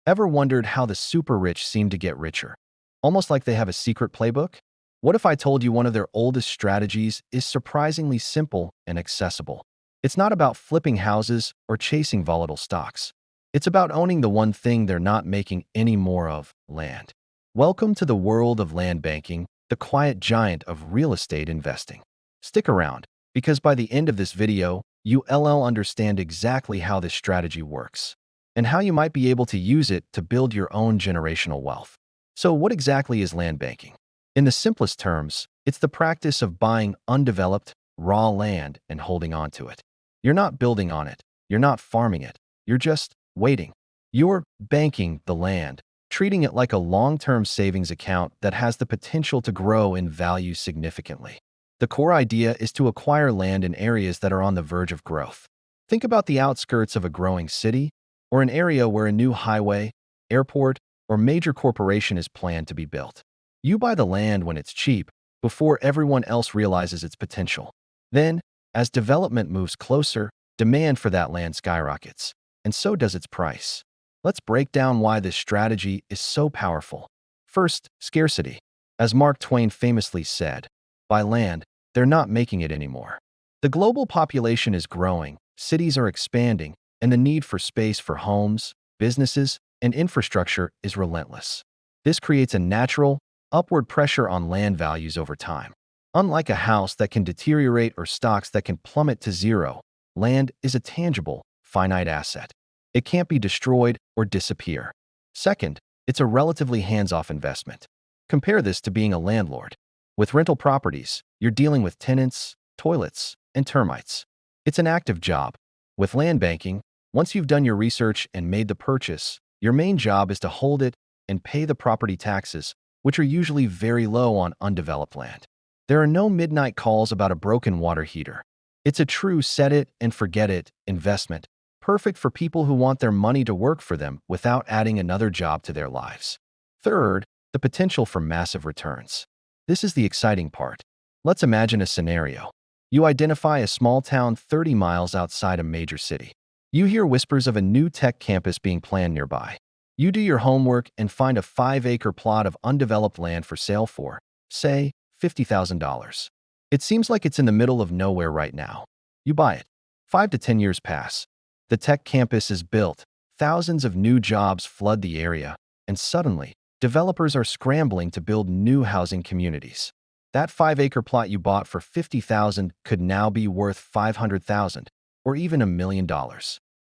Ever wondered how the super rich seem to get richer? Almost like they have a secret playbook? What if I told you one of their oldest strategies is surprisingly simple and accessible? It's not about flipping houses or chasing volatile stocks. It's about owning the one thing they're not making any more of: land. Welcome to the world of land banking, the quiet giant of real estate investing. Stick around, because by the end of this video, you'll understand exactly how this strategy works and how you might be able to use it to build your own generational wealth. So what exactly is land banking? In the simplest terms, it's the practice of buying undeveloped, raw land and holding on to it. You're not building on it. You're not farming it. You're just waiting. You're banking the land, treating it like a long-term savings account that has the potential to grow in value significantly. The core idea is to acquire land in areas that are on the verge of growth. Think about the outskirts of a growing city, or an area where a new highway, airport, or major corporation is planned to be built. You buy the land when it's cheap, before everyone else realizes its potential. Then, as development moves closer, demand for that land skyrockets, and so does its price. Let's break down why this strategy is so powerful. First, scarcity. As Mark Twain famously said, "Buy land, they're not making it anymore." The global population is growing, cities are expanding, and the need for space for homes, businesses, and infrastructure is relentless. This creates a natural, upward pressure on land values over time. Unlike a house that can deteriorate or stocks that can plummet to zero, land is a tangible, finite asset. It can't be destroyed or disappear. Second, it's a relatively hands-off investment. Compare this to being a landlord. With rental properties, you're dealing with tenants, toilets, and termites. It's an active job. With land banking, once you've done your research and made the purchase, your main job is to hold it and pay the property taxes, which are usually very low on undeveloped land. There are no midnight calls about a broken water heater. It's a true set-it-and-forget-it investment, perfect for people who want their money to work for them without adding another job to their lives. Third, the potential for massive returns. This is the exciting part. Let's imagine a scenario. You identify a small town 30 miles outside a major city. You hear whispers of a new tech campus being planned nearby. You do your homework and find a 5-acre plot of undeveloped land for sale for, say, $50,000. It seems like it's in the middle of nowhere right now. You buy it. 5 to 10 years pass. The tech campus is built. Thousands of new jobs flood the area, and suddenly, developers are scrambling to build new housing communities. That 5-acre plot you bought for $50,000 could now be worth $500,000 or even $1 million.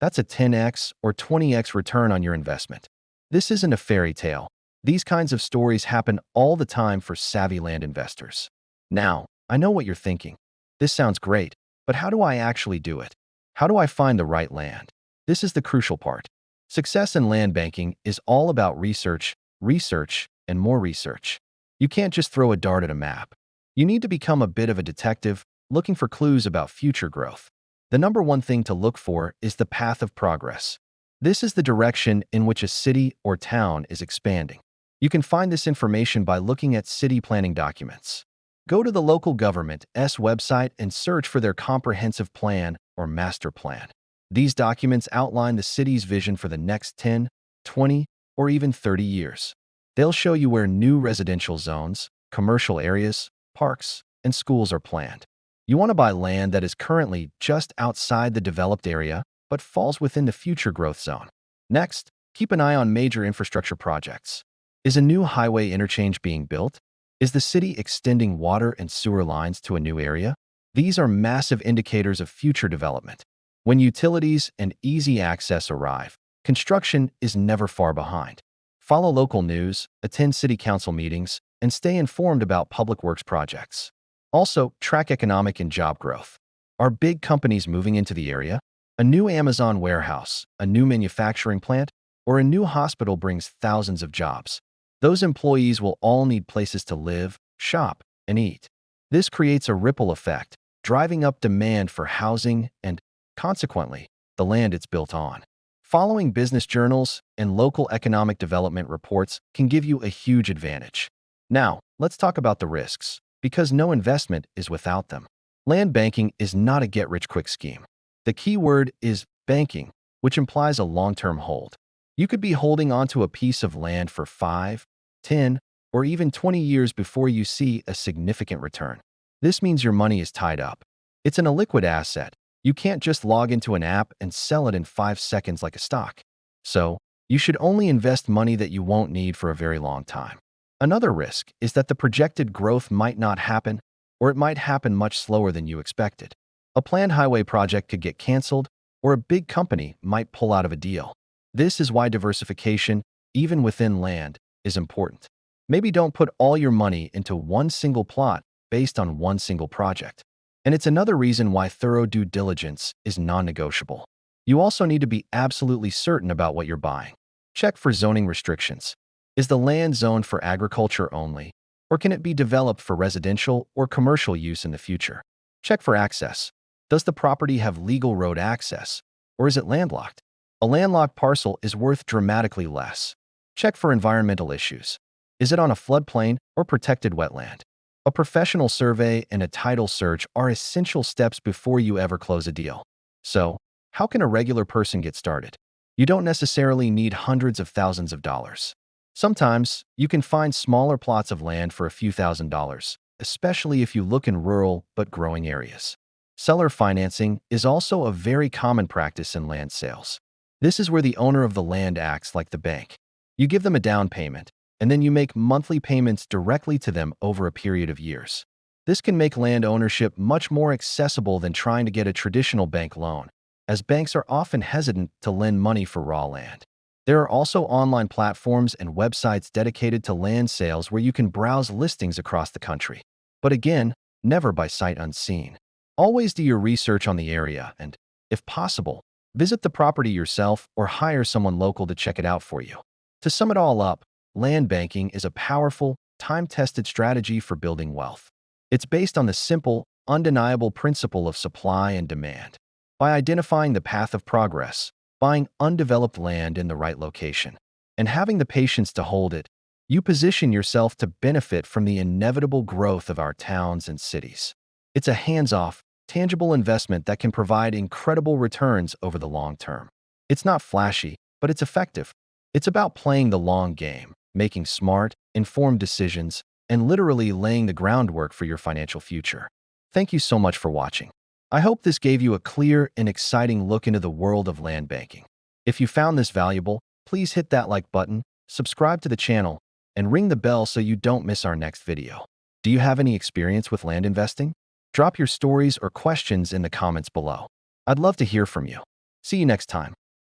That's a 10x or 20x return on your investment. This isn't a fairy tale. These kinds of stories happen all the time for savvy land investors. Now, I know what you're thinking. This sounds great, but how do I actually do it? How do I find the right land? This is the crucial part. Success in land banking is all about research, and more research. You can't just throw a dart at a map. You need to become a bit of a detective, looking for clues about future growth. The number one thing to look for is the path of progress. This is the direction in which a city or town is expanding. You can find this information by looking at city planning documents. Go to the local government's website and search for their comprehensive plan or master plan. These documents outline the city's vision for the next 10, 20, or even 30 years. They'll show you where new residential zones, commercial areas, parks, and schools are planned. You want to buy land that is currently just outside the developed area, but falls within the future growth zone. Next, keep an eye on major infrastructure projects. Is a new highway interchange being built? Is the city extending water and sewer lines to a new area? These are massive indicators of future development. When utilities and easy access arrive, construction is never far behind. Follow local news, attend city council meetings, and stay informed about public works projects. Also, track economic and job growth. Are big companies moving into the area? A new Amazon warehouse, a new manufacturing plant, or a new hospital brings thousands of jobs. Those employees will all need places to live, shop, and eat. This creates a ripple effect, driving up demand for housing and, consequently, the land it's built on. Following business journals and local economic development reports can give you a huge advantage. Now, let's talk about the risks, because no investment is without them. Land banking is not a get-rich-quick scheme. The key word is banking, which implies a long-term hold. You could be holding onto a piece of land for 5, 10, or even 20 years before you see a significant return. This means your money is tied up. It's an illiquid asset. You can't just log into an app and sell it in 5 seconds like a stock. So, you should only invest money that you won't need for a very long time. Another risk is that the projected growth might not happen, or it might happen much slower than you expected. A planned highway project could get canceled, or a big company might pull out of a deal. This is why diversification, even within land, is important. Maybe don't put all your money into one single plot based on one single project. And it's another reason why thorough due diligence is non-negotiable. You also need to be absolutely certain about what you're buying. Check for zoning restrictions. Is the land zoned for agriculture only, or can it be developed for residential or commercial use in the future? Check for access. Does the property have legal road access, or is it landlocked? A landlocked parcel is worth dramatically less. Check for environmental issues. Is it on a floodplain or protected wetland? A professional survey and a title search are essential steps before you ever close a deal. So, how can a regular person get started? You don't necessarily need hundreds of thousands of dollars. Sometimes, you can find smaller plots of land for a few $1,000s, especially if you look in rural but growing areas. Seller financing is also a very common practice in land sales. This is where the owner of the land acts like the bank. You give them a down payment, and then you make monthly payments directly to them over a period of years. This can make land ownership much more accessible than trying to get a traditional bank loan, as banks are often hesitant to lend money for raw land. There are also online platforms and websites dedicated to land sales where you can browse listings across the country. But again, never by sight unseen. Always do your research on the area and, if possible, visit the property yourself or hire someone local to check it out for you. To sum it all up, land banking is a powerful, time-tested strategy for building wealth. It's based on the simple, undeniable principle of supply and demand. By identifying the path of progress, buying undeveloped land in the right location, and having the patience to hold it, you position yourself to benefit from the inevitable growth of our towns and cities. It's a hands-off, tangible investment that can provide incredible returns over the long term. It's not flashy, but it's effective. It's about playing the long game, making smart, informed decisions, and literally laying the groundwork for your financial future. Thank you so much for watching. I hope this gave you a clear and exciting look into the world of land banking. If you found this valuable, please hit that like button, subscribe to the channel, and ring the bell so you don't miss our next video. Do you have any experience with land investing? Drop your stories or questions in the comments below. I'd love to hear from you. See you next time.